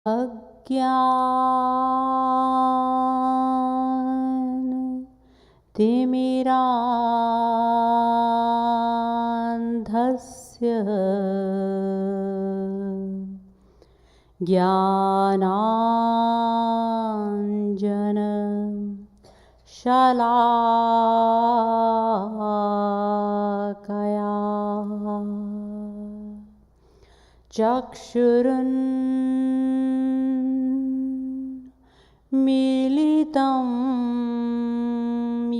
अज्ञान तिमिरान्धस्य ज्ञानाञ्जन शलाकया चक्षुरुन्मीलितं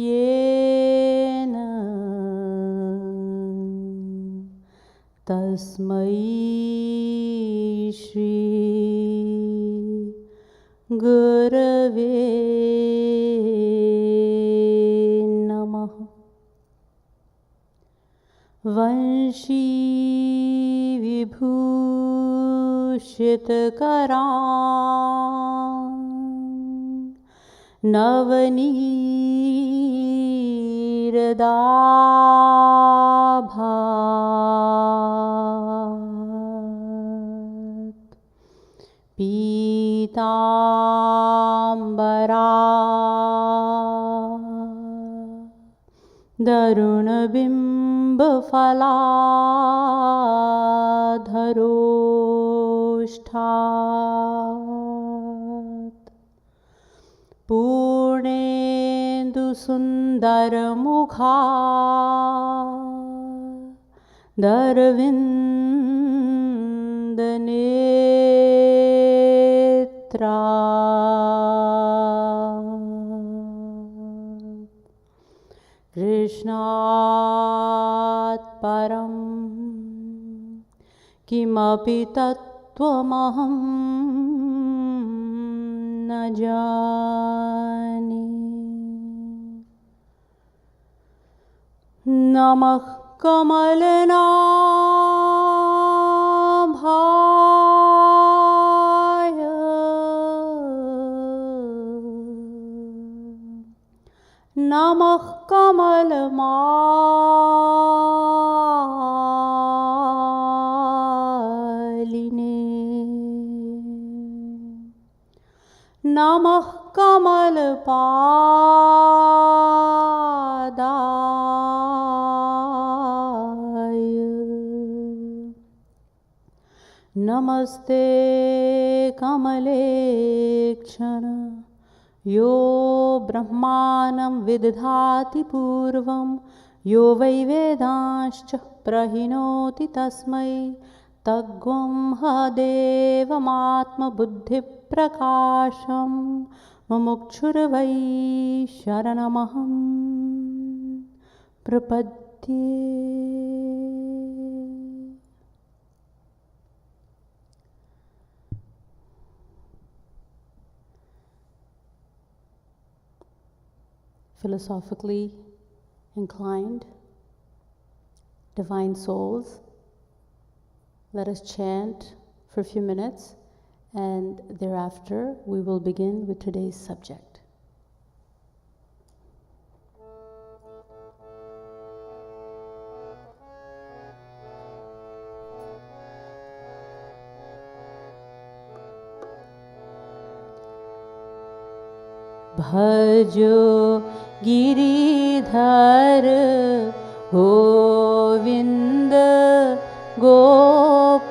येन तस्मै श्री गुरवे नमः। वंशी विभूषितकरां नवनीरदाभात् पीताम्बरा दरुणबिम्बफलाधरोष्ठात् पूर्णेन्दुसुन्दरमुखा दरविन्दनेत्रा कृष्णात् परं किमपि तत्त्वमहं न जाने। नमः कमलनाभाय नमः कमलमालिने नमः कमलपादाय नमस्ते कमलेक्षण यो ब्रह्मानं विदधाति पूर्वं यो वै वेदांश्च प्रहिणोति तस्मै तद्गं ह देवमात्मबुद्धिप्रकाशं मुमुक्षुर्वै शरणमहं प्रपद्ये। Philosophically inclined, divine souls, let us chant for a few minutes, and thereafter we will begin with today's subject. भजो गिरिधर गोविंद गोपाला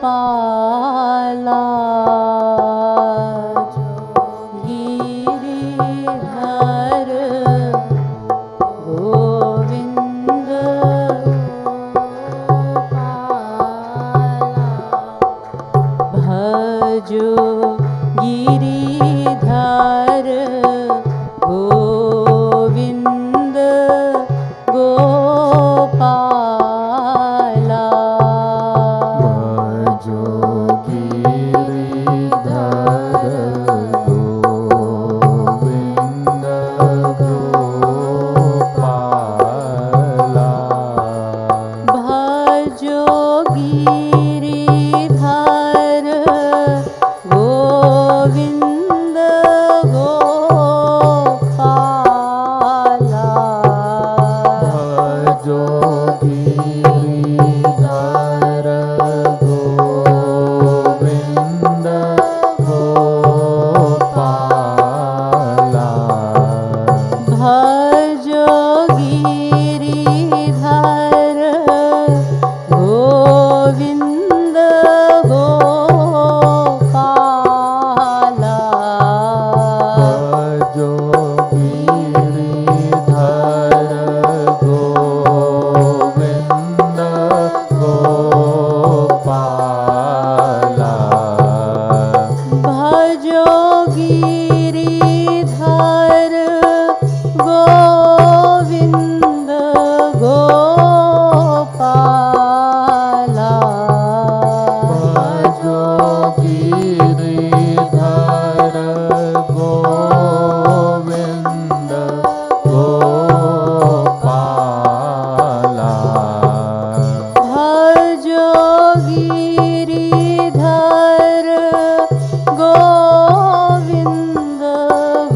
गिरिधर गोविंद गोपाला भजो गिरिधर गोविंद गोपाला भजो गिरिधर गोविंद गोपाला भजो गिरिधर गोविंद गोविंद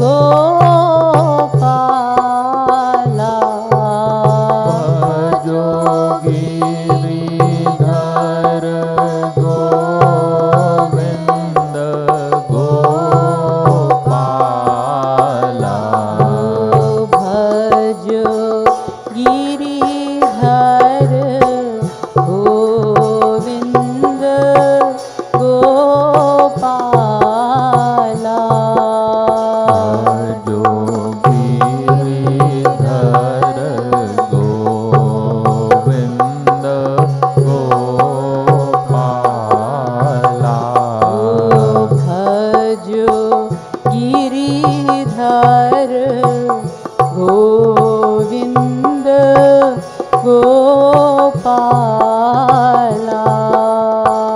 गोपाला भजो गिरिधर गोविंद गोपाला भज गिरिधर गोविंद गोपाला भजो गिरिधर गोविंद गोपाला भज गिरिधर गोविंद गोपाला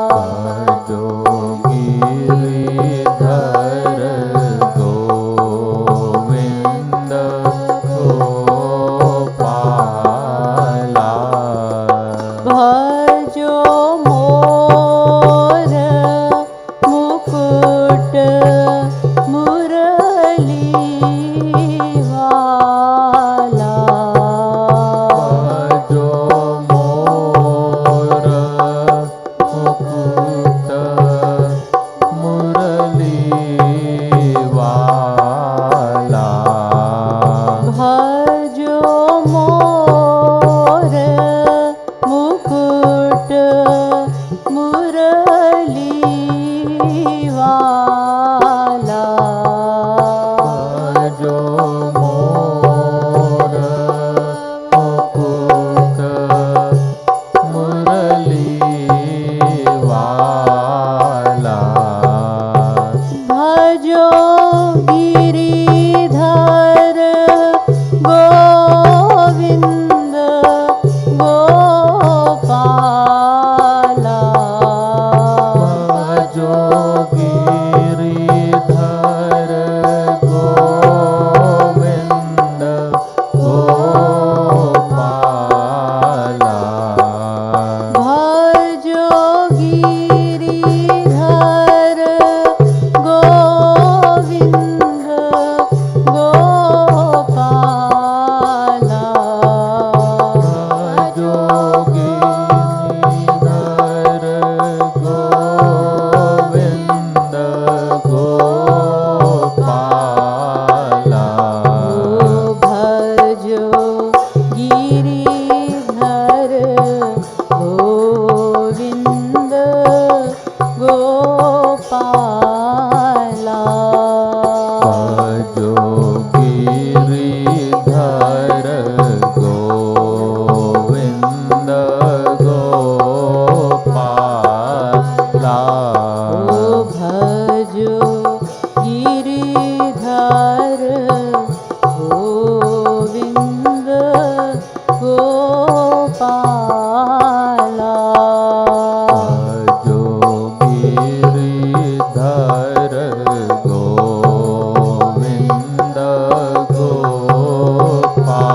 भजो गिरिधर गोविंद गोपाला भजो मोर मुकुट मुरली वाला भजो मोर मुकुट मुरली वाला भजो मोर मुकुट मुरली वाला भजो मोर मुकुट मुरली वाला भजो गिरिधर गोविंद गोपाला भजो गिरिधर गोविंद गोपाला भजो गिरिधर गोविंद गोपाला भजो गिरिधर गोविंद गोपाला भजो गिरिधर गोविंद गोपाला भजो गिरिधर गोविंद गोपाला भजो गिरिधर गोविंद गोपाला भजो गिरिधर गोविंद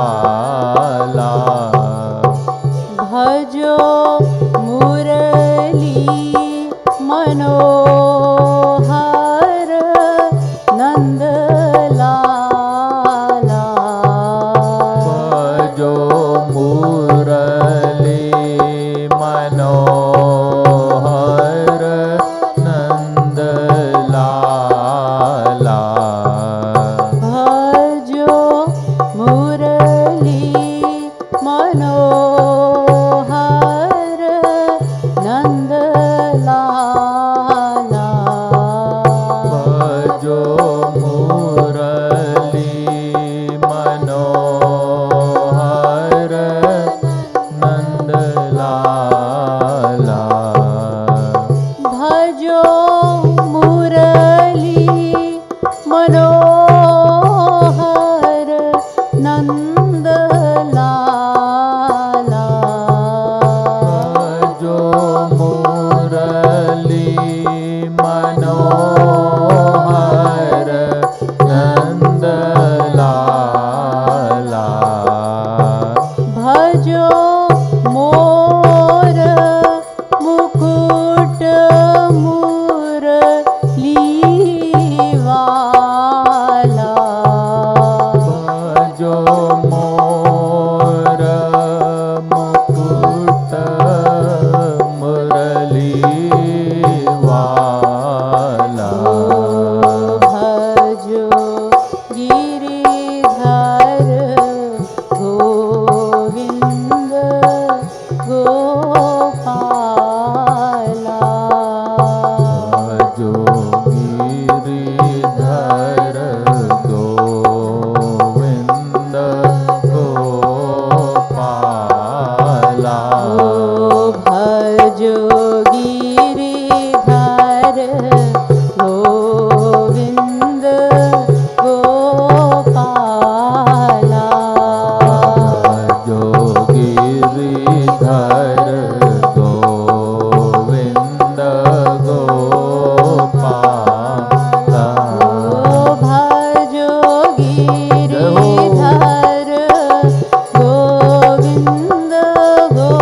गोपाला भजो मुरली मनोहर नंदलाला भजो मुरली मनोहर नंदलाला भजो मुरली मनोहर नंदलाला भजो मुरली मनोहर नंदलाला भजो मुरली मनोहर नंदलाला भजो मुरली मनोहर नंदलाला भजो मोर मुकुट वाला भजो गिरिधर गोविंद गोपाला जो गिरिधर गोविंद गोपाला भजो गिरिधर गोविंद गोपाला जो गिरिधर गोविंद गोपाला भजो गिरिधर गोविंद गोपाला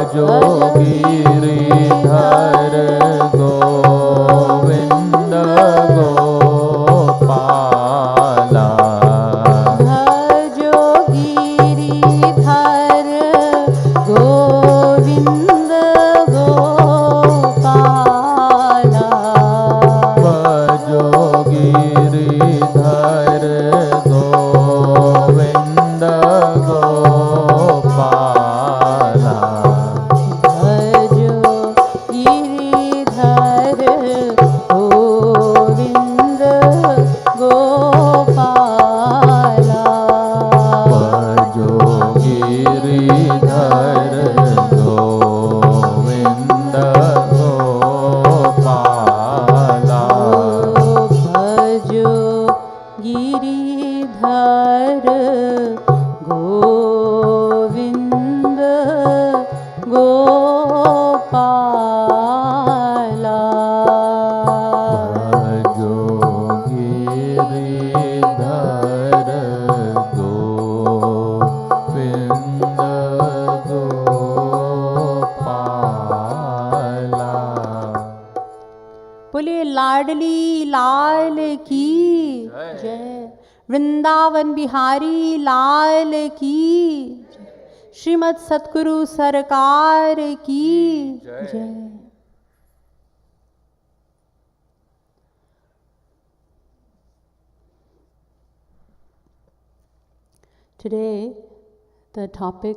जो गिरिधर गोविंद गोपाला भजो गिरिधर गोविंद गोपाला जो गिरिधर गोविंद गोपाला भजो गिरिधर गोविंद गोपाला जो गिरिधर गोविंद गोपाला भजो गिरिधर गोविंद गोपाला जो गिरिधर गोविंद गोपाला बोलिए लाडली लाल की जय वृंदावन बिहारी लाल की जय। श्रीमद् सतगुरु सरकार की जय। Today, the topic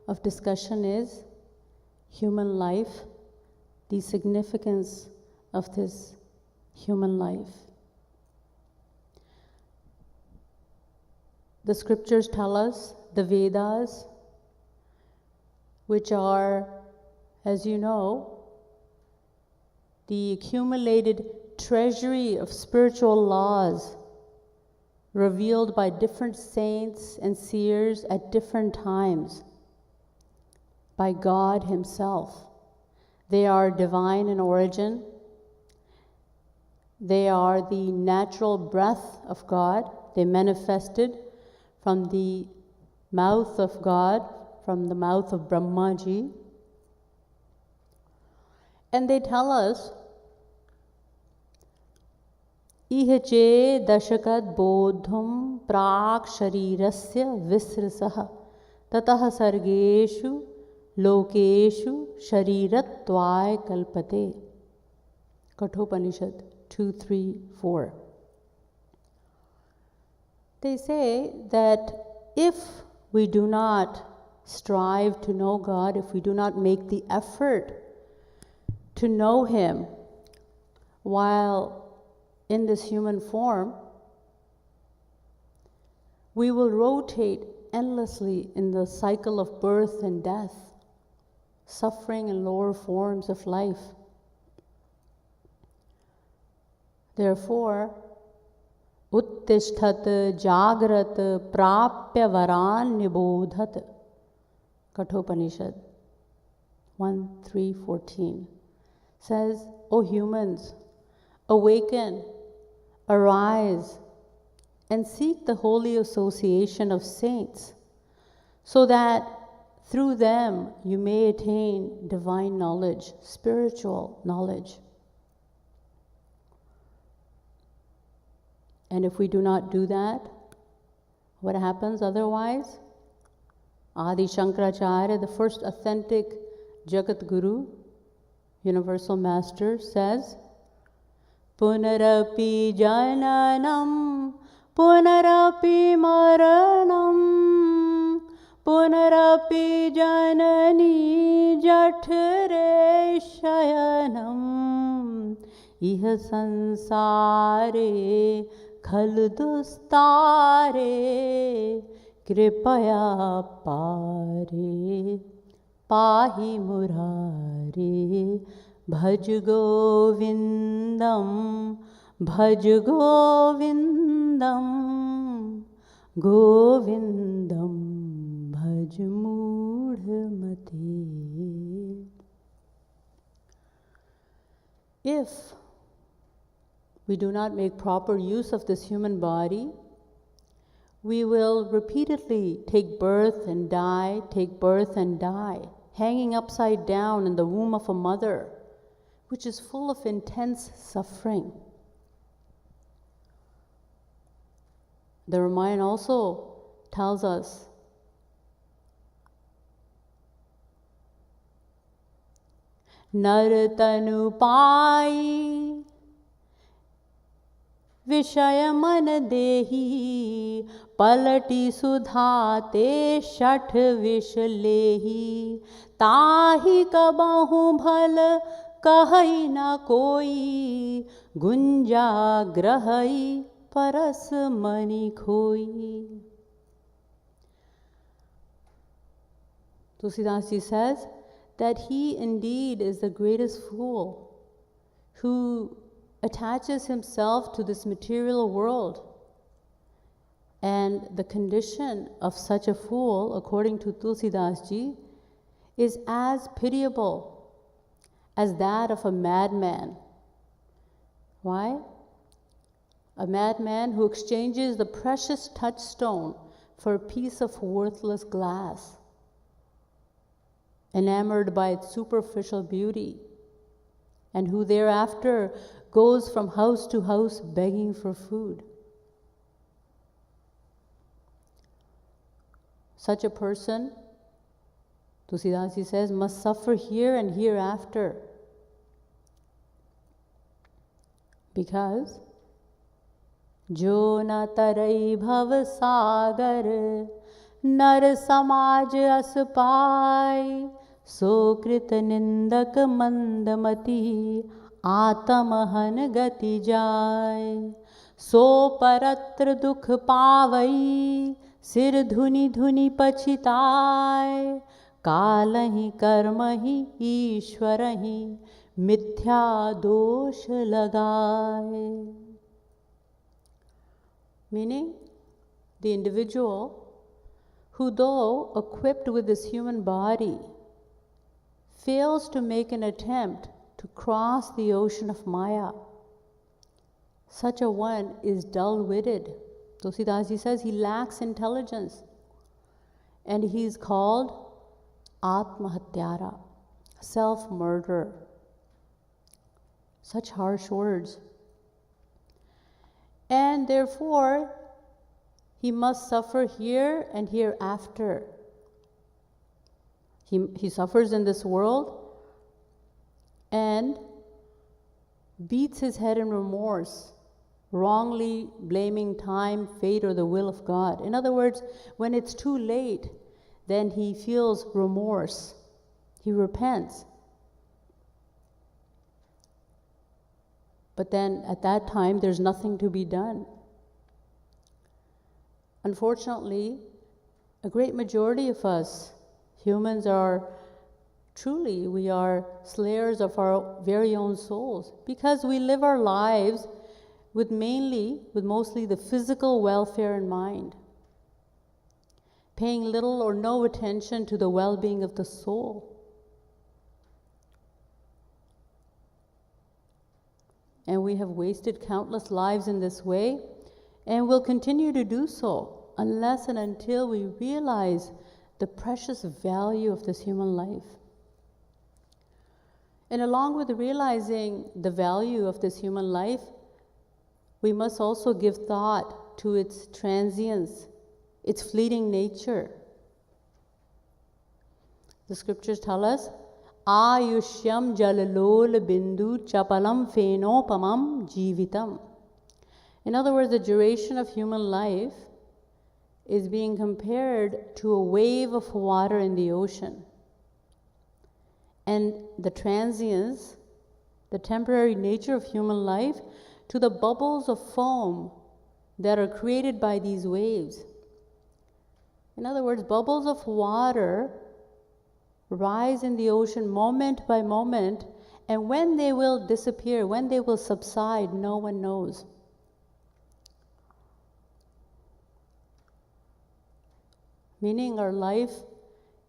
of discussion is human life, the significance of this human life. The scriptures tell us, the Vedas, which are, as you know, the accumulated treasury of spiritual laws revealed by different saints and seers at different times by God Himself. They are divine in origin. They are the natural breath of God. They manifested from the mouth of God, from the mouth of Brahmaji. And they tell us, Ihache dashakad bodhum prak sharirasya visrasaha tatah sargeshu lokeshu sharirattvaya kalpate. Kathopanishad 2:3-4. They say that if we do not strive to know God, if we do not make the effort to know Him while in this human form, we will rotate endlessly in the cycle of birth and death, suffering in lower forms of life. Therefore, Uttishtat Jagrat Prapya Varan Nibodhat. Kathopanishad 1:3-14 says, O humans, awaken, arise, and seek the holy association of saints, so that through them you may attain divine knowledge, spiritual knowledge. And if we do not do that, what happens otherwise? Adi Shankaracharya, the first authentic Jagat Guru, Universal Master, says, Punarapi jananam, punarapi maranam, punarapi janani jathare shayanam, iha sansare khaldustare kripaya pare pahi murare bhaj govindam govindam bhaj mudhamate. If we do not make proper use of this human body, we will repeatedly take birth and die, hanging upside down in the womb of a mother, which is full of intense suffering. The Ramayana also tells us Naratanu pai Vishaya man dehi palati sudhate shat vish lehi tahi kabahu bhal kahai na koi gunja grahai paras mani khoi. Tulsidas Ji says that he indeed is the greatest fool who attaches himself to this material world. And the condition of such a fool, according to Tulsidas Ji, is as pitiable as that of a madman. Why? A madman who exchanges the precious touchstone for a piece of worthless glass, enamored by its superficial beauty, and who thereafter goes from house to house begging for food. Such a person, Tulsidas Ji says, must suffer here and hereafter, because Jo na tarai bhav sagar nar samaj as pai sokrit nindak mandamati आत्महन गति जाय सो परत्र दुख पावई सिर धुनि धुनि पछिताय कालहि कर्महि ईश्वरहि मिथ्या दोष लगाए. Meaning, the individual who, though equipped with this human body, fails to make an attempt to cross the ocean of Maya, such a one is dull-witted. Tulsidas Ji says he lacks intelligence, and he's called Atmahatyara, self-murderer. Such harsh words. And therefore, he must suffer here and hereafter. He suffers in this world and beats his head in remorse, wrongly blaming time, fate, or the will of God. In other words, when it's too late, then he feels remorse. He repents. But then at that time, there's nothing to be done. Unfortunately, a great majority of us humans are truly, we are slayers of our very own souls, because we live our lives with mostly the physical welfare in mind, paying little or no attention to the well-being of the soul. And we have wasted countless lives in this way, and will continue to do so unless and until we realize the precious value of this human life. And along with realizing the value of this human life, we must also give thought to its transience, its fleeting nature. The scriptures tell us, Ayushyam jalalol bindu chapalam phenopamam jivitam. In other words, the duration of human life is being compared to a wave of water in the ocean. And the transience, the temporary nature of human life, to the bubbles of foam that are created by these waves. In other words, bubbles of water rise in the ocean moment by moment, and when they will disappear, when they will subside, no one knows. Meaning our life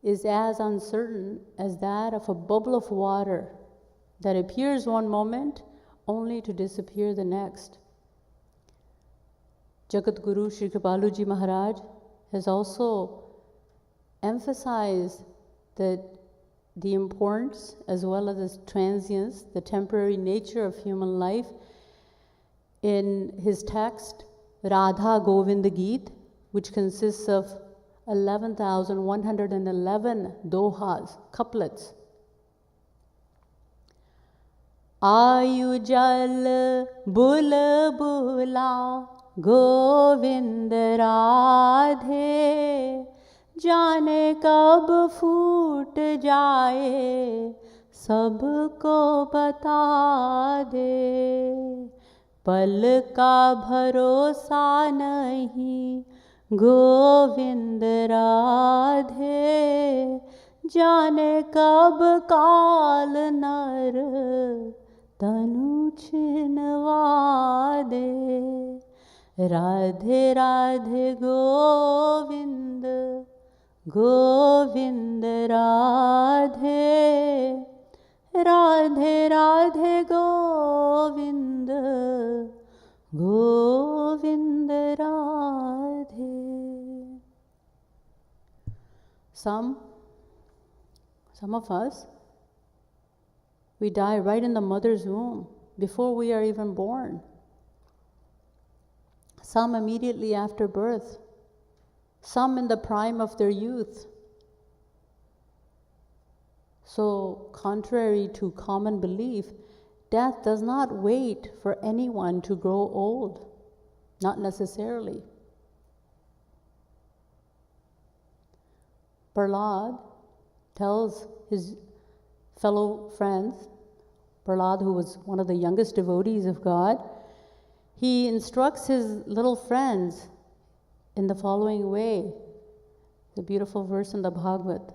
is as uncertain as that of a bubble of water that appears one moment only to disappear the next. Jagat Guru Sri Kripaluji Maharaj has also emphasized that the importance as well as its transience, the temporary nature of human life, in his text Radha Govinda Geet, which consists of 11,111 dohas, couplets. Ayu jal bulbula Govind Radhe जाने कब फूट जाए सबको बता दे पल का भरोसा नहीं गोविंद राधे जाने कब काल नर तनु छिनवा दे Radhe Radhe Govind Govind Radhe Radhe Radhe Govind Govind Radhe. Some of us, we die right in the mother's womb before we are even born. Some immediately after birth. Some in the prime of their youth. So, contrary to common belief, death does not wait for anyone to grow old. Not necessarily. Prahlad tells his fellow friends, Prahlad, who was one of the youngest devotees of God, he instructs his little friends in the following way. The beautiful verse in the Bhagavad.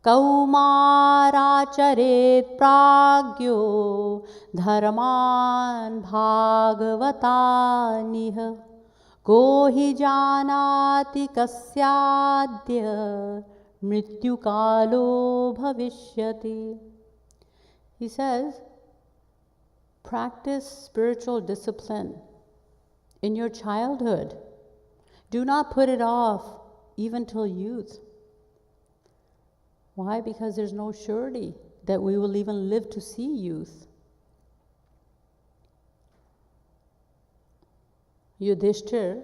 Kaumaracharet pragyo dharman bhagavataniha kohi janati kasyadya mrityukalo bhavishyati. He says, practice spiritual discipline in your childhood. Do not put it off even till youth. Why? Because there's no surety that we will even live to see youth. Yudhishthir,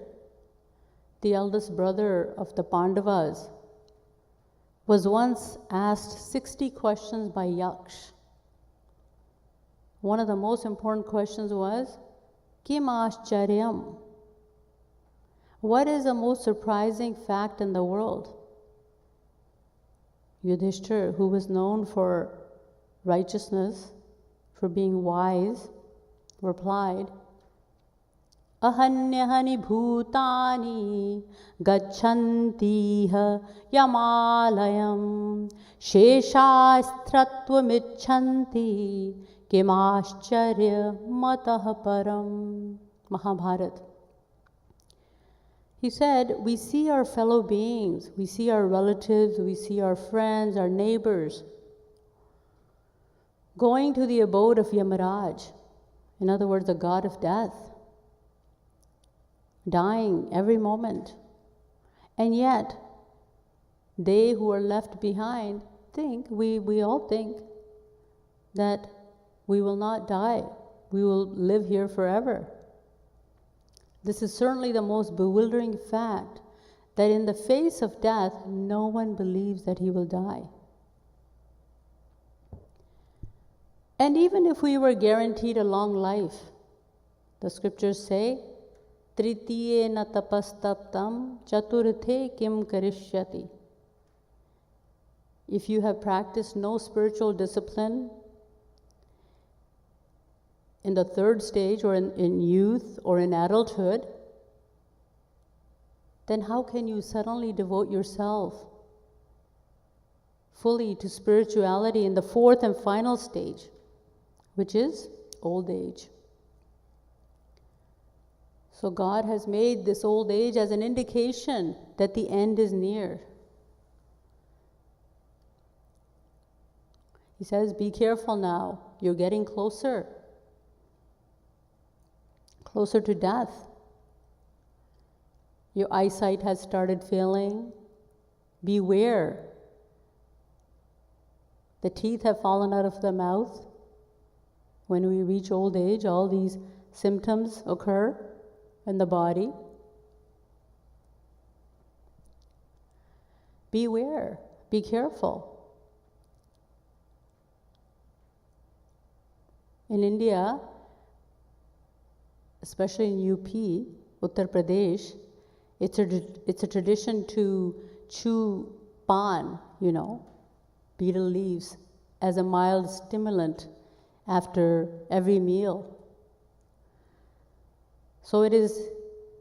the eldest brother of the Pandavas, was once asked 60 questions by Yaksh. One of the most important questions was, Kim Ashcharyam? What is the most surprising fact in the world? Yudhishthir, who was known for righteousness, for being wise, replied, Ahanyahani bhutani gachantiha yamalayam sheshastrattvamichanti kimascharya matah param. Mahabharata. He said, we see our fellow beings, we see our relatives, we see our friends, our neighbors going to the abode of Yamaraj, in other words, the god of death, dying every moment. And yet, they who are left behind think, we all think, that we will not die, we will live here forever. This is certainly the most bewildering fact, that in the face of death, no one believes that he will die. And even if we were guaranteed a long life, the scriptures say, Tritiye na tapastaptam chaturthe kim karishyati. If you have practiced no spiritual discipline in the third stage, or in youth or in adulthood, then how can you suddenly devote yourself fully to spirituality in the fourth and final stage, which is old age? So God has made this old age as an indication that the end is near. He says, be careful now, you're getting closer to death. Your eyesight has started failing. Beware. The teeth have fallen out of the mouth. When we reach old age, all these symptoms occur in the body. Beware. Be careful. In India, especially in UP, Uttar Pradesh, it's a tradition to chew pan, betel leaves, as a mild stimulant after every meal. So it is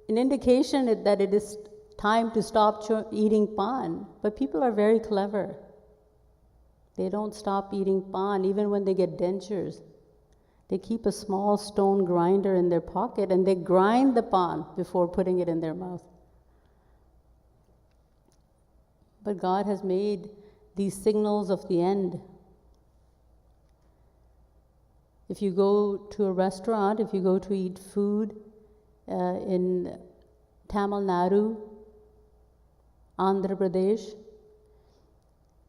an indication that it is time to stop eating pan. But people are very clever. They don't stop eating pan even when they get dentures. They keep a small stone grinder in their pocket and they grind the pan before putting it in their mouth. But God has made these signals of the end. If you go to a restaurant, if you go to eat food in Tamil Nadu, Andhra Pradesh,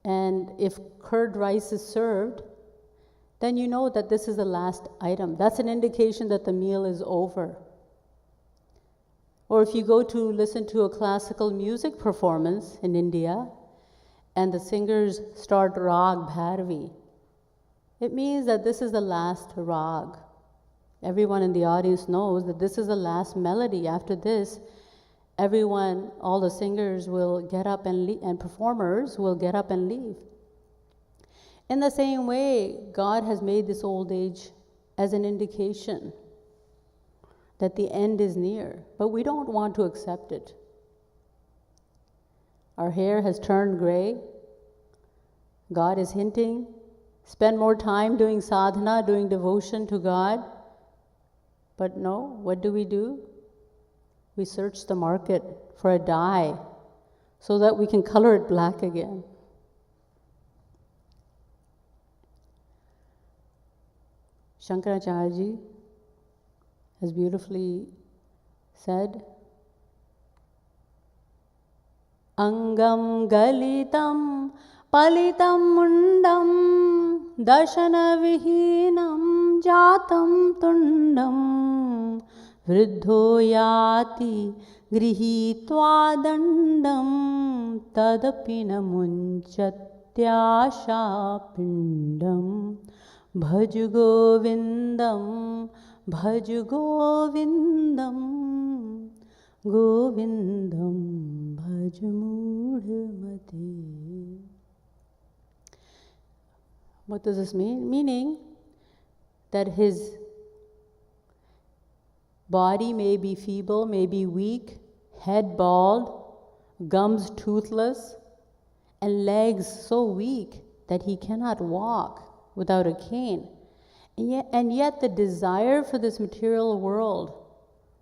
and if curd rice is served, then you know that this is the last item. That's an indication that the meal is over. Or if you go to listen to a classical music performance in India, and the singers start Rag Bhairavi, it means that this is the last rag. Everyone in the audience knows that this is the last melody. After this, everyone, all the singers will get up and performers will get up and leave. In the same way, God has made this old age as an indication that the end is near, but we don't want to accept it. Our hair has turned gray. God is hinting, spend more time doing sadhana, doing devotion to God. But no, what do? We search the market for a dye so that we can color it black again. Shankaracharya ji has beautifully said, Angam galitam palitam mundam darshana vihinam jatam tundam vriddho yati grihitva dandam tadapi na munchatyasha pindam bhaj govindam govindam bhaj mudhamate. What does this mean? Meaning that his body may be feeble, may be weak, head bald, gums toothless, and legs so weak that he cannot walk without a cane. And yet the desire for this material world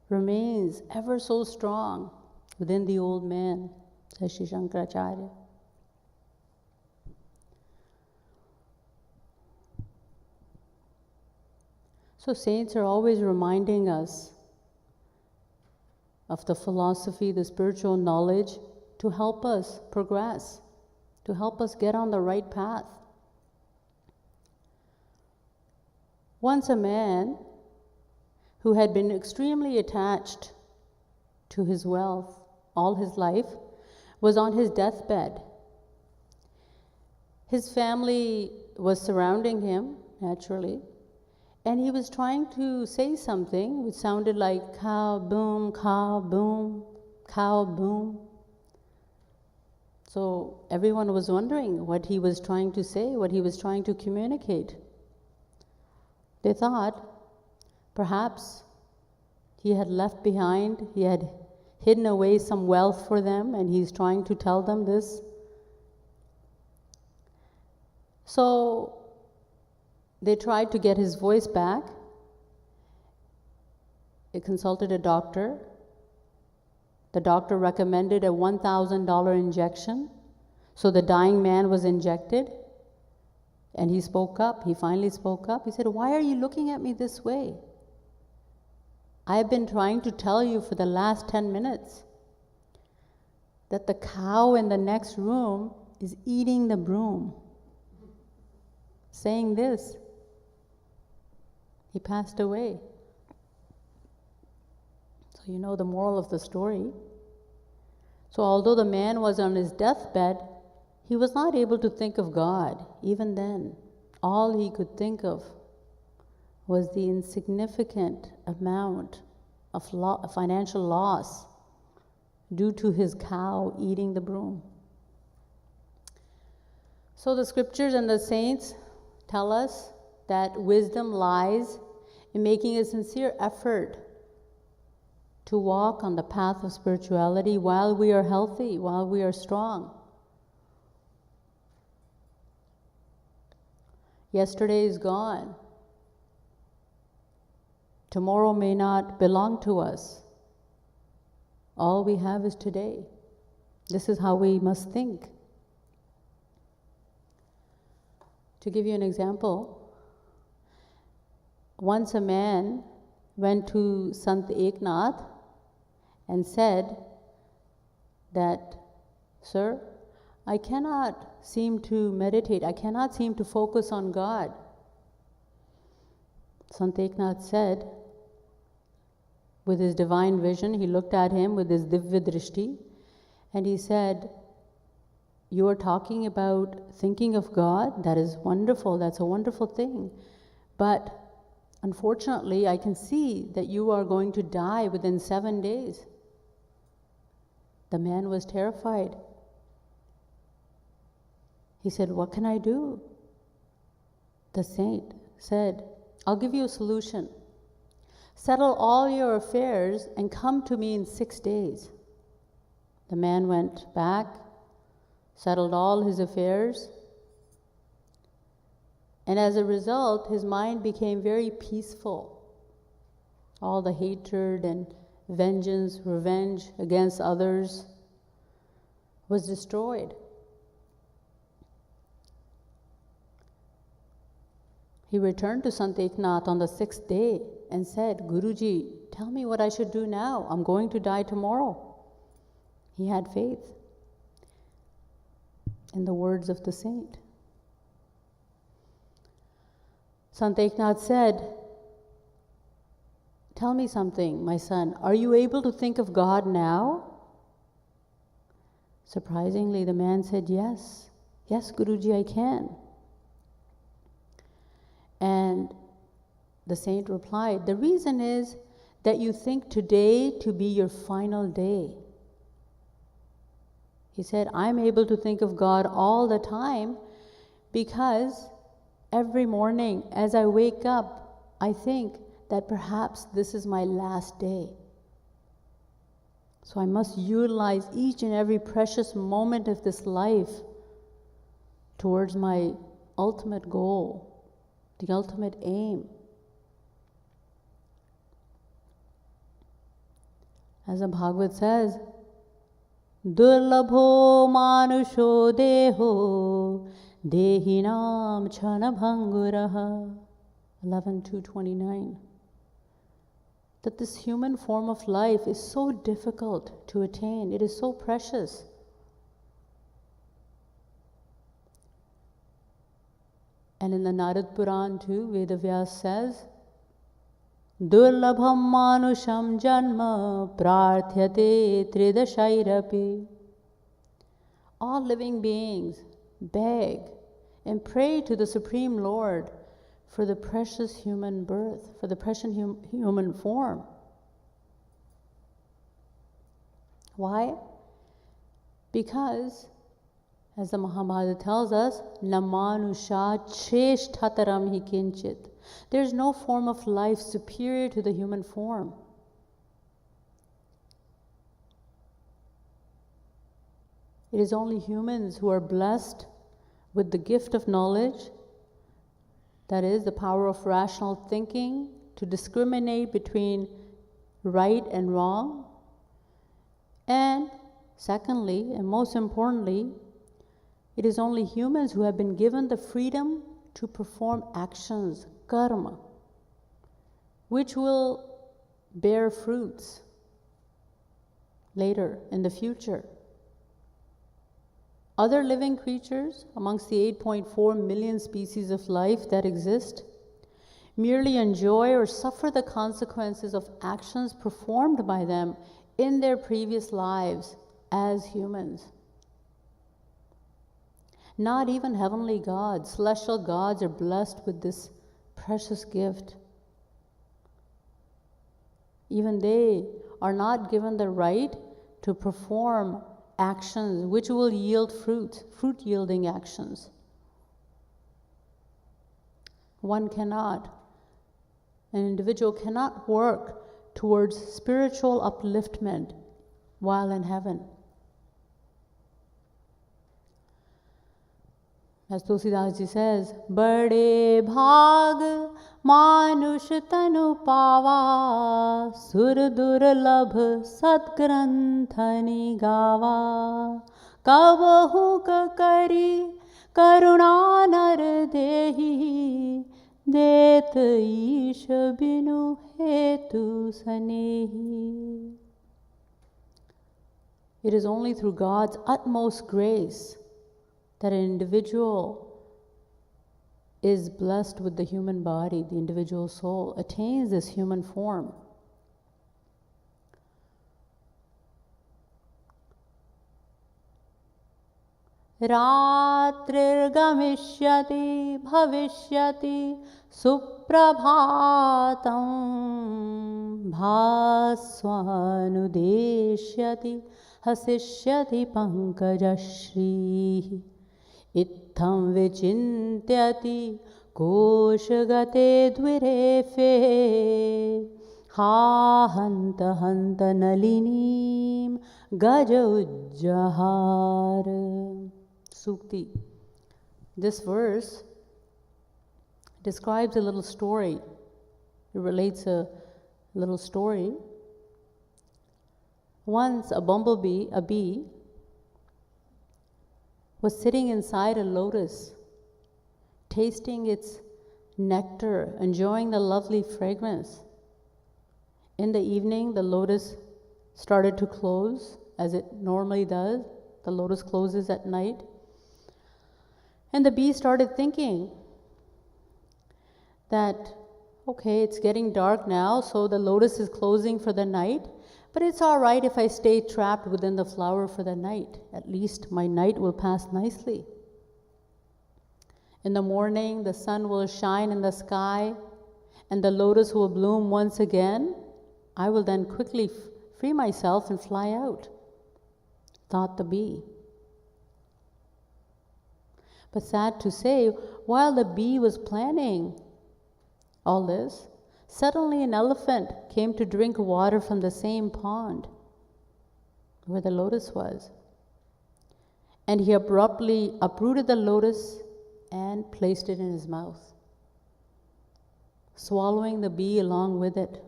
remains ever so strong within the old man, says Sri Shankaracharya. So saints are always reminding us of the philosophy, the spiritual knowledge, to help us progress, to help us get on the right path. Once a man who had been extremely attached to his wealth all his life was on his deathbed. His family was surrounding him, naturally, and he was trying to say something which sounded like cow, boom, cow, boom, cow, boom. So everyone was wondering what he was trying to say, what he was trying to communicate. They thought perhaps he had left behind, he had hidden away some wealth for them, and he's trying to tell them this. So they tried to get his voice back. They consulted a doctor. The doctor recommended a $1,000 injection. So the dying man was injected, and he spoke up. He finally spoke up. He said, "Why are you looking at me this way? I've been trying to tell you for the last 10 minutes that the cow in the next room is eating the broom." Saying this, he passed away. So you know the moral of the story. So although the man was on his deathbed, he was not able to think of God. Even then, all he could think of was the insignificant amount of financial loss due to his cow eating the broom. So the scriptures and the saints tell us that wisdom lies in making a sincere effort to walk on the path of spirituality while we are healthy, while we are strong. Yesterday is gone. Tomorrow may not belong to us. All we have is today. This is how we must think. To give you an example, once a man went to Sant Eknath and said that, "Sir, I cannot seem to meditate, I cannot seem to focus on God." Sant Eknath said, with his divine vision, he looked at him with his Divya Drishti, and he said, "You are talking about thinking of God? That is wonderful, that's a wonderful thing. But unfortunately, I can see that you are going to die within 7 days." The man was terrified. He said, "What can I do?" The saint said, "I'll give you a solution. Settle all your affairs and come to me in 6 days." The man went back, settled all his affairs, and as a result, his mind became very peaceful. All the hatred and vengeance, revenge against others was destroyed. He returned to Sant Eknath on the 6th day and said, "Guruji, tell me what I should do now. I'm going to die tomorrow." He had faith in the words of the saint. Sant Eknath said, "Tell me something, my son. Are you able to think of God now?" Surprisingly, the man said, "Yes. Yes, Guruji, I can." And the saint replied, "The reason is that you think today to be your final day." He said, "I'm able to think of God all the time because every morning as I wake up, I think that perhaps this is my last day. So I must utilize each and every precious moment of this life towards my ultimate goal, the ultimate aim." As the Bhagavad says, "Durlabho manusho deho dehinam chanabhanguraha," 11:229. That this human form of life is so difficult to attain. It is so precious. And in the Narad Puran too, Vedavyas says, "Durlabham manusham janma prarthyate tridashairapi." All living beings beg and pray to the Supreme Lord for the precious human birth, for the precious human form. Why? Because, as the Mahabharata tells us, Namanusha cheshtataram hi kinchit. There's no form of life superior to the human form. It is only humans who are blessed with the gift of knowledge, that is, the power of rational thinking to discriminate between right and wrong. And secondly, and most importantly, it is only humans who have been given the freedom to perform actions, karma, which will bear fruits later in the future. Other living creatures amongst the 8.4 million species of life that exist merely enjoy or suffer the consequences of actions performed by them in their previous lives as humans. Not even heavenly gods, celestial gods are blessed with this precious gift. Even they are not given the right to perform actions which will yield fruit-yielding actions. An individual cannot work towards spiritual upliftment while in heaven. As Tulsidas ji says, Bade bhag manush tanu pava, sur durlabh satgranthani gava, kabahu ka kari karuna nar dehi, det ish binu hetu sanehi. It is only through God's utmost grace that an individual is blessed with the human body, the individual soul, attains this human form. Ratrir gamishyati bhavishyati suprabhatam bhaswanudeshyati hasishyati pankajashri. Ittham vichintyati koshagate dvirefe ha hanta hanta nalinim gaja ujjahar. Sukti. This verse describes a little story. It relates a little story. Once a bee, was sitting inside a lotus, tasting its nectar, enjoying the lovely fragrance. In the evening, the lotus started to close, as it normally does. The lotus closes at night. And the bee started thinking that, okay, it's getting dark now, so the lotus is closing for the night. But it's all right if I stay trapped within the flower for the night. At least my night will pass nicely. In the morning, the sun will shine in the sky, and the lotus will bloom once again. I will then quickly free myself and fly out, thought the bee. But sad to say, while the bee was planning all this, suddenly an elephant came to drink water from the same pond where the lotus was. And he abruptly uprooted the lotus and placed it in his mouth, swallowing the bee along with it,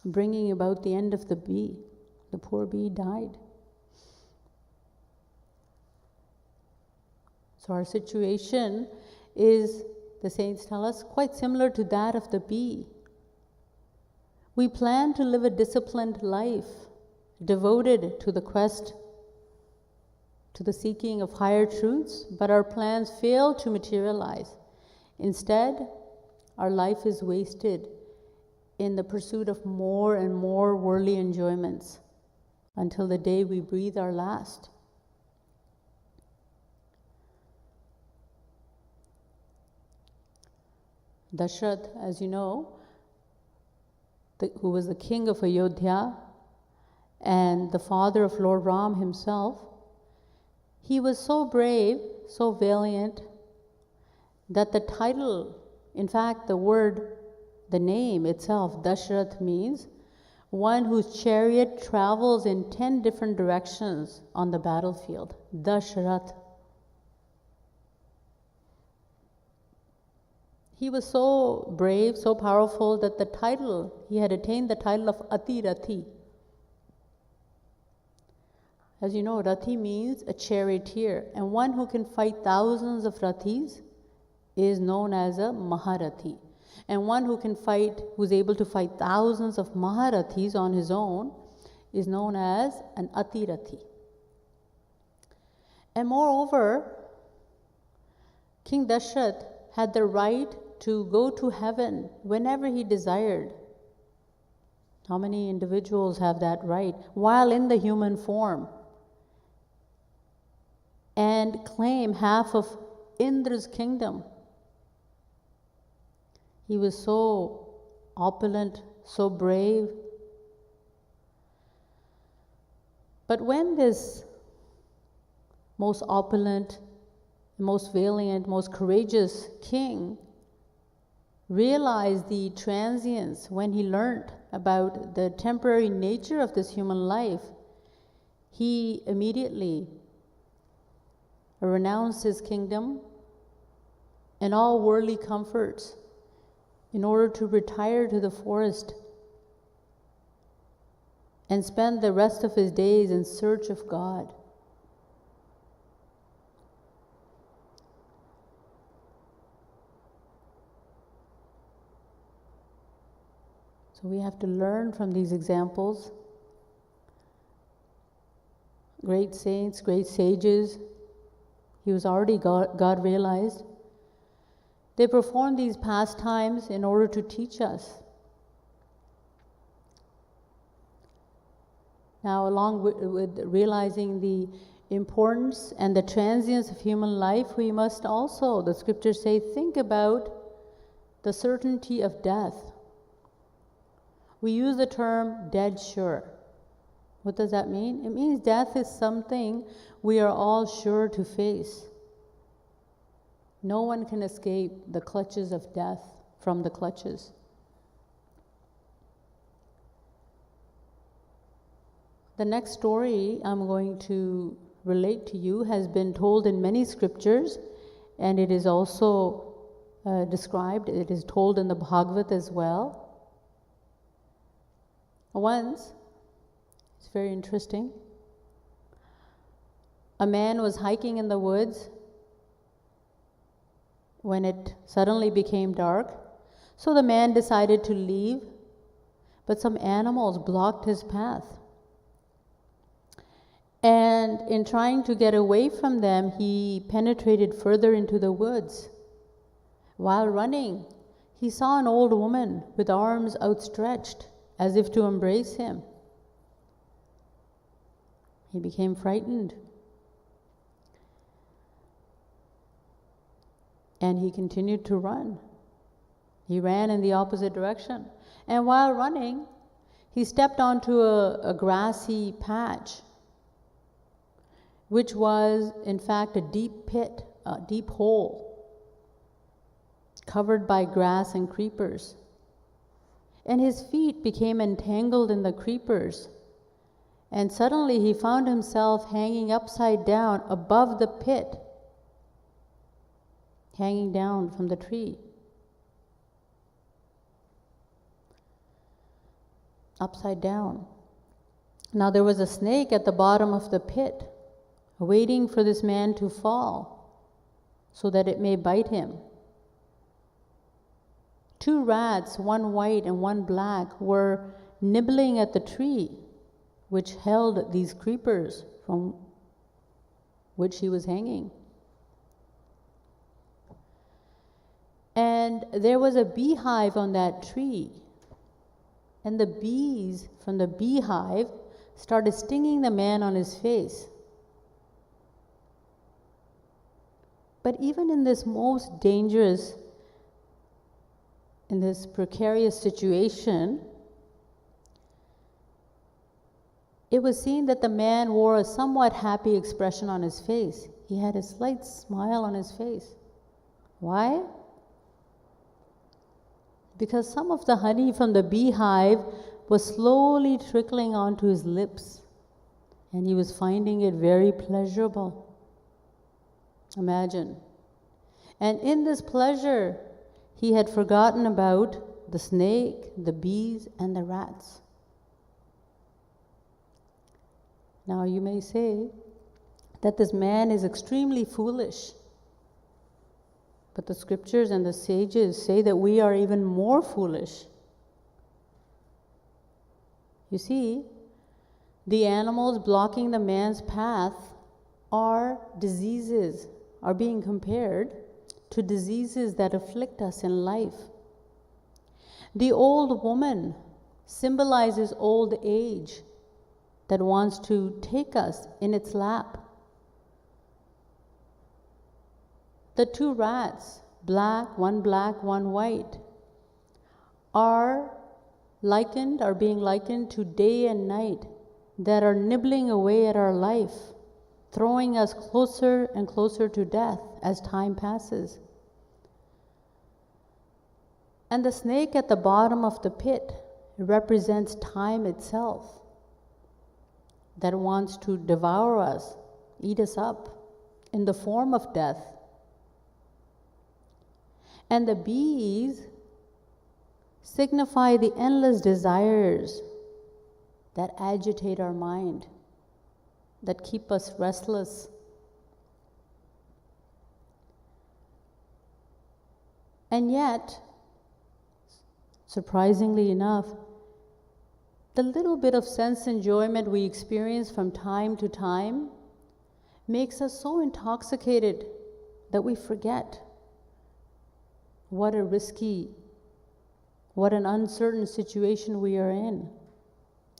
bringing about the end of the bee. The poor bee died. So our situation is, the saints tell us, quite similar to that of the bee. We plan to live a disciplined life, devoted to the quest, to the seeking of higher truths, but our plans fail to materialize. Instead, our life is wasted in the pursuit of more and more worldly enjoyments until the day we breathe our last. Dashrath, as you know, who was the king of Ayodhya and the father of Lord Ram himself, he was so brave, so valiant, that the title, in fact, the name itself, Dashrath, means one whose chariot travels in 10 different directions on the battlefield. Dashrath. He was so brave, so powerful that he had attained the title of Ati Rathi. As you know, Rathi means a charioteer, and one who can fight thousands of Rathis is known as a Maharathi. And one who's able to fight thousands of Maharathis on his own is known as an Ati Rathi. And moreover, King Dashrath had the right to go to heaven whenever he desired. How many individuals have that right while in the human form? And claim half of Indra's kingdom. He was so opulent, so brave. But when this most opulent, most valiant, most courageous king realized the transience, when he learnt about the temporary nature of this human life, he immediately renounced his kingdom and all worldly comforts in order to retire to the forest and spend the rest of his days in search of God. So we have to learn from these examples. Great saints, great sages, he was already God realized. They performed these pastimes in order to teach us. Now, along with realizing the importance and the transience of human life, we must also, the scriptures say, think about the certainty of death. We use the term dead sure. What does that mean? It means death is something we are all sure to face. No one can escape the clutches of death from the clutches. The next story I'm going to relate to you has been told in many scriptures, and it is also described, it is told in the Bhagavad as well. Once, it's very interesting, a man was hiking in the woods when it suddenly became dark. So the man decided to leave, but some animals blocked his path. And in trying to get away from them, he penetrated further into the woods. While running, he saw an old woman with arms outstretched as if to embrace him. He became frightened. And he continued to run. He ran in the opposite direction. And while running, he stepped onto a grassy patch, which was in fact a deep pit, a deep hole, covered by grass and creepers. And his feet became entangled in the creepers. And suddenly he found himself hanging upside down above the pit, hanging down from the tree. Upside down. Now there was a snake at the bottom of the pit, waiting for this man to fall so that it may bite him. 2 rats, one white and one black, were nibbling at the tree which held these creepers from which he was hanging. And there was a beehive on that tree. And the bees from the beehive started stinging the man on his face. But even in this most dangerous in this precarious situation, it was seen that the man wore a somewhat happy expression on his face. He had a slight smile on his face. Why? Because some of the honey from the beehive was slowly trickling onto his lips, and he was finding it very pleasurable. Imagine. And in this pleasure, he had forgotten about the snake, the bees, and the rats. Now you may say that this man is extremely foolish. But the scriptures and the sages say that we are even more foolish. You see, the animals blocking the man's path are diseases, are being compared to diseases that afflict us in life. The old woman symbolizes old age that wants to take us in its lap. The two rats, black, one white, are being likened to day and night that are nibbling away at our life, throwing us closer and closer to death as time passes. And the snake at the bottom of the pit represents time itself that wants to devour us, eat us up in the form of death. And the bees signify the endless desires that agitate our mind, that keep us restless. And yet, surprisingly enough, the little bit of sense enjoyment we experience from time to time makes us so intoxicated that we forget what a risky, what an uncertain situation we are in,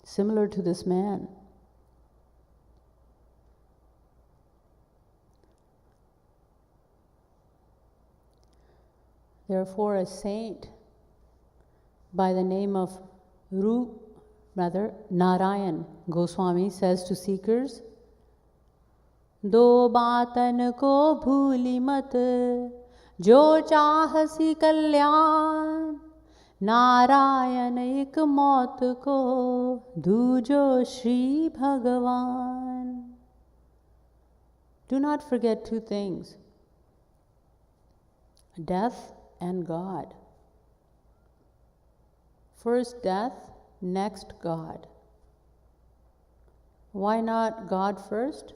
similar to this man. Therefore, a saint by the name of Narayan Goswami says to seekers, "Do baatan ko bhuli mat, jo chahasi kalyan, Narayan ek maut ko, dujo Shri Bhagavan." Do not forget two things: death and God. First death, next God. Why not God first?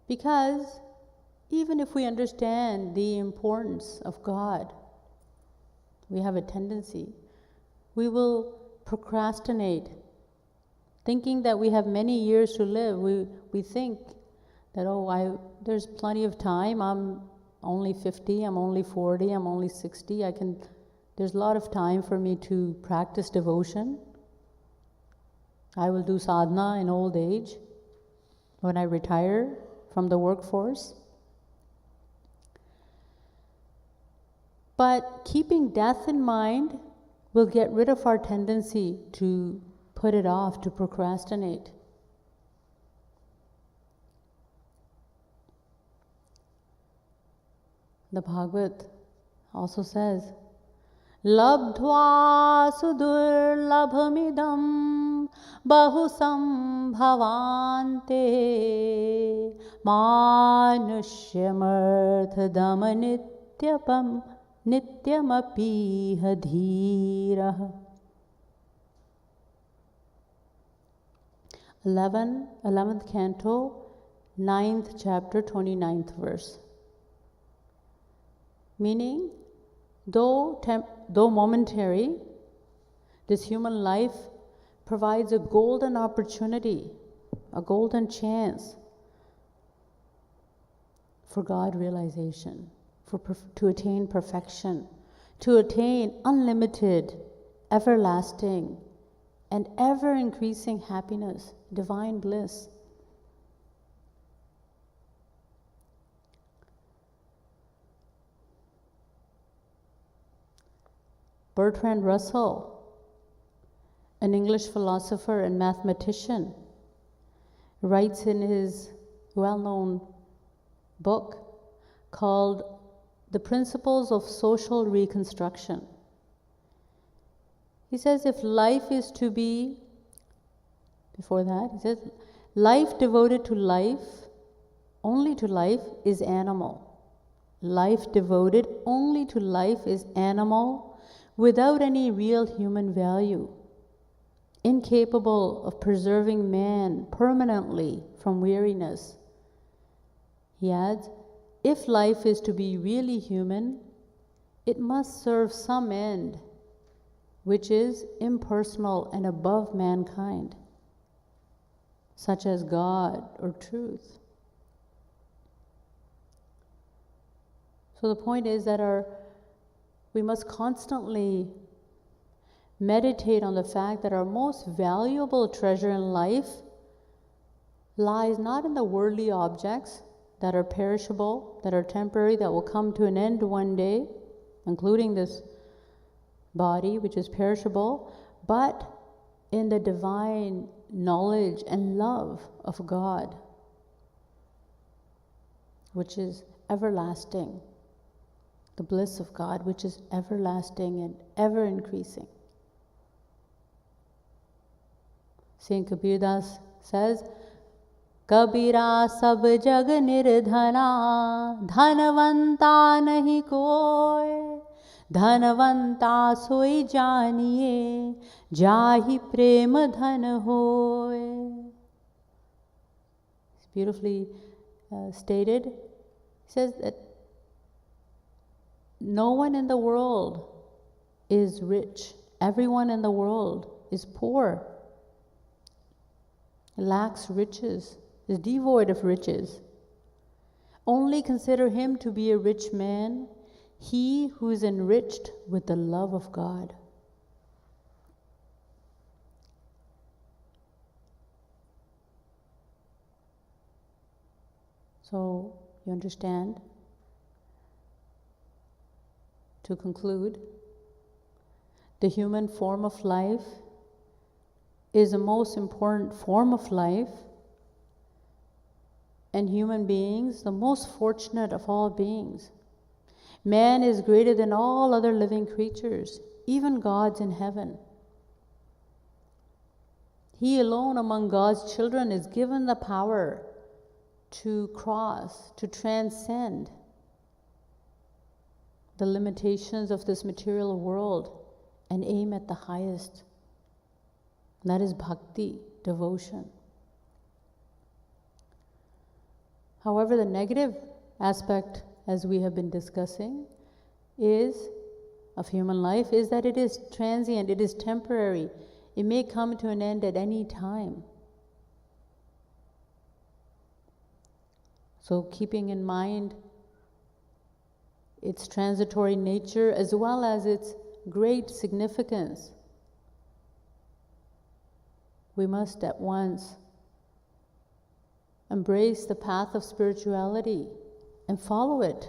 Because even if we understand the importance of God, we have a tendency, we will procrastinate, thinking that we have many years to live. We think that, there's plenty of time. I'm only 50, I'm only 40, I'm only 60. There's a lot of time for me to practice devotion. I will do sadhana in old age when I retire from the workforce. But keeping death in mind will get rid of our tendency to put it off, to procrastinate. The Bhagavad also says, "Labdhva sudurlabhamidam bahusambhavante manusyamarthadam nityamapi dhirah." 11th canto, 9th chapter, 29th verse. Meaning, though momentary, this human life provides a golden opportunity, a golden chance for God realization, to attain perfection, to attain unlimited, everlasting, and ever-increasing happiness, divine bliss. Bertrand Russell, an English philosopher and mathematician, writes in his well-known book called The Principles of Social Reconstruction. He says if life is to be, before that, he says, life devoted to life, only to life, is animal. Life devoted only to life is animal, without any real human value, incapable of preserving man permanently from weariness. He adds, if life is to be really human, it must serve some end, which is impersonal and above mankind, such as God or truth. So the point is that we must constantly meditate on the fact that our most valuable treasure in life lies not in the worldly objects that are perishable, that are temporary, that will come to an end one day, including this body, which is perishable, but in the divine knowledge and love of God, which is everlasting, the bliss of God, which is everlasting and ever increasing. Saint Kabir Das says, Kabira sab jag nirdhana, dhanvanta nahi koi, dhanvanta soi janiye, jahi prem dhan hoy. It's beautifully stated. He says that no one in the world is rich. Everyone in the world is poor, lacks riches, is devoid of riches. Only consider him to be a rich man, he who is enriched with the love of God. So, you understand? To conclude, the human form of life is the most important form of life, and human beings the most fortunate of all beings. Man is greater than all other living creatures, even gods in heaven. He alone among God's children is given the power to cross, to transcend the limitations of this material world and aim at the highest. That is bhakti, devotion. However, the negative aspect, as we have been discussing, of human life is that it is transient, it is temporary. It may come to an end at any time. So keeping in mind its transitory nature as well as its great significance, we must at once embrace the path of spirituality and follow it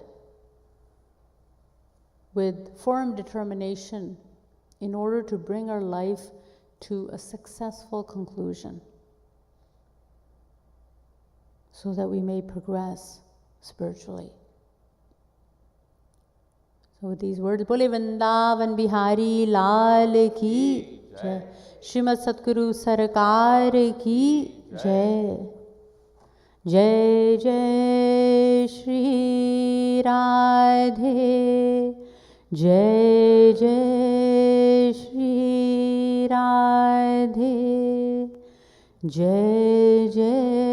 with firm determination in order to bring our life to a successful conclusion, so that we may progress spiritually. So with these words, Bole Vrindavan Bihari Lal ki jai, Srimad Satguru Sarkar ki jai. Jai Jai Shri Radhe, Jai Jai Shri Radhe, Jai Jai